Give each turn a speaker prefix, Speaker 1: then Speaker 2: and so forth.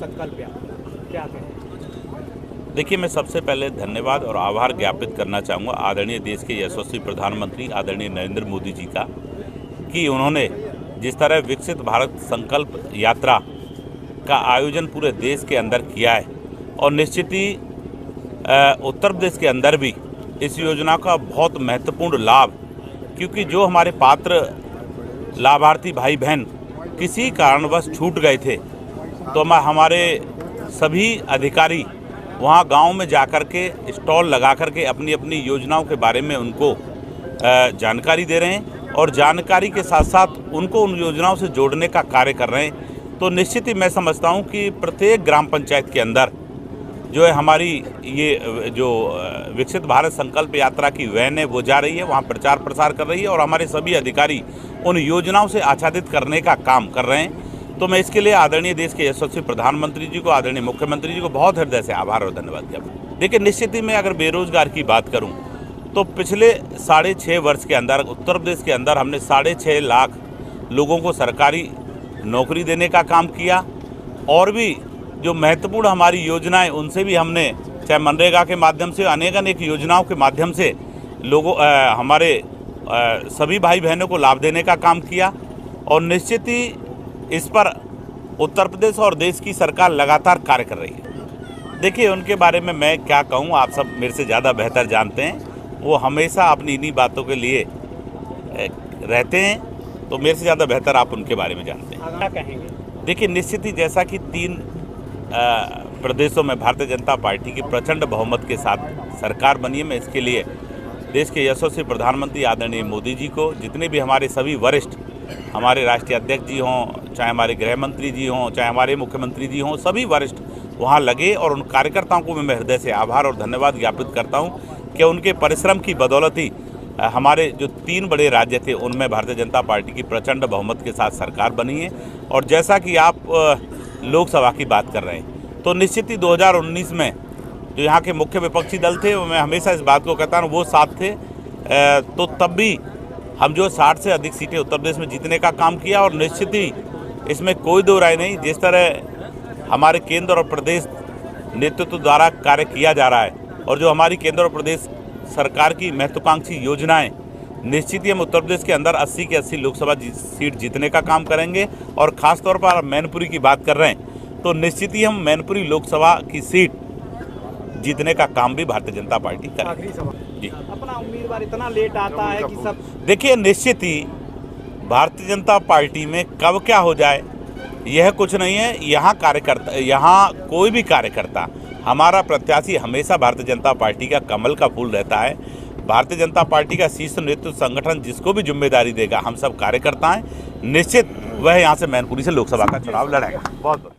Speaker 1: संकल्प यात्रा क्या कहें?
Speaker 2: देखिए, मैं सबसे पहले धन्यवाद और आभार ज्ञापित करना चाहूँगा आदरणीय देश के यशस्वी प्रधानमंत्री आदरणीय नरेंद्र मोदी जी का, कि उन्होंने जिस तरह विकसित भारत संकल्प यात्रा का आयोजन पूरे देश के अंदर किया है, और निश्चित ही उत्तर प्रदेश के अंदर भी इस योजना का बहुत महत्वपूर्ण लाभ, क्योंकि जो हमारे पात्र लाभार्थी भाई बहन किसी कारणवश छूट गए थे, तो हमारे सभी अधिकारी वहाँ गांव में जाकर के स्टॉल लगा करके अपनी अपनी योजनाओं के बारे में उनको जानकारी दे रहे हैं, और जानकारी के साथ साथ उनको उन योजनाओं से जोड़ने का कार्य कर रहे हैं। तो निश्चित ही मैं समझता हूँ कि प्रत्येक ग्राम पंचायत के अंदर जो है हमारी ये जो विकसित भारत संकल्प यात्रा की वैन है वो जा रही है, वहाँ प्रचार प्रसार कर रही है, और हमारे सभी अधिकारी उन योजनाओं से आच्छादित करने का काम कर रहे हैं। तो मैं इसके लिए आदरणीय देश के यशस्वी प्रधानमंत्री जी को, आदरणीय मुख्यमंत्री जी को बहुत हृदय से आभार और धन्यवाद ज्ञापन। देखिए, निश्चित ही मैं अगर बेरोजगार की बात करूं तो पिछले 6.5 वर्ष के अंदर उत्तर प्रदेश के अंदर हमने 6.5 लाख लोगों को सरकारी नौकरी देने का काम किया, और भी जो महत्वपूर्ण हमारी योजनाएं उनसे भी हमने, चाहे मनरेगा के माध्यम से, अनेक योजनाओं के माध्यम से लोगों हमारे सभी भाई बहनों को लाभ देने का काम किया। और निश्चित ही इस पर उत्तर प्रदेश और देश की सरकार लगातार कार्य कर रही है। देखिए, उनके बारे में मैं क्या कहूँ, आप सब मेरे से ज़्यादा बेहतर जानते हैं। वो हमेशा अपनी इन्हीं बातों के लिए रहते हैं, तो मेरे से ज़्यादा बेहतर आप उनके बारे में जानते हैं।
Speaker 1: क्या कहेंगे?
Speaker 2: देखिए, निश्चित ही जैसा कि 3 प्रदेशों में भारतीय जनता पार्टी की प्रचंड बहुमत के साथ सरकार बनी है, मैं इसके लिए देश के यशस्वी प्रधानमंत्री आदरणीय मोदी जी को, जितने भी हमारे सभी वरिष्ठ, हमारे राष्ट्रीय अध्यक्ष जी हों, चाहे हमारे गृह मंत्री जी हों, चाहे हमारे मुख्यमंत्री जी हों, सभी वरिष्ठ वहाँ लगे, और उन कार्यकर्ताओं को मैं हृदय से आभार और धन्यवाद ज्ञापित करता हूँ कि उनके परिश्रम की बदौलत ही हमारे जो 3 बड़े राज्य थे उनमें भारतीय जनता पार्टी की प्रचंड बहुमत के साथ सरकार बनी है। और जैसा कि आप लोकसभा की बात कर रहे हैं, तो निश्चित ही 2019 में जो यहाँ के मुख्य विपक्षी दल थे, मैं हमेशा इस बात को कहता हूँ, वो साथ थे, तो तब भी हम जो 60 से अधिक सीटें उत्तर प्रदेश में जीतने का काम किया। और निश्चित ही इसमें कोई दो राय नहीं, जिस तरह हमारे केंद्र और प्रदेश नेतृत्व द्वारा कार्य किया जा रहा है, और जो हमारी केंद्र और प्रदेश सरकार की महत्वाकांक्षी योजनाएं, निश्चित ही हम उत्तर प्रदेश के अंदर 80 की 80 लोकसभा सीट जीतने का काम करेंगे। और ख़ासतौर पर आप मैनपुरी की बात कर रहे हैं, तो निश्चित ही हम मैनपुरी लोकसभा की सीट जीतने का काम भी भारतीय जनता पार्टी करेगी।
Speaker 1: आखिरी सवाल
Speaker 2: जी,
Speaker 1: अपना उम्मीदवार इतना लेट आता है कि सब
Speaker 2: देखिए, निश्चित ही भारतीय जनता पार्टी में कब क्या हो जाए यह कुछ नहीं है। यहाँ कोई भी कार्यकर्ता, हमारा प्रत्याशी हमेशा भारतीय जनता पार्टी का कमल का फूल रहता है। भारतीय जनता पार्टी का शीर्ष नेतृत्व संगठन जिसको भी जिम्मेदारी देगा, हम सब कार्यकर्ता हैं, निश्चित वह यहाँ से मैनपुरी से लोकसभा का चुनाव लड़ेगा। बहुत बहुत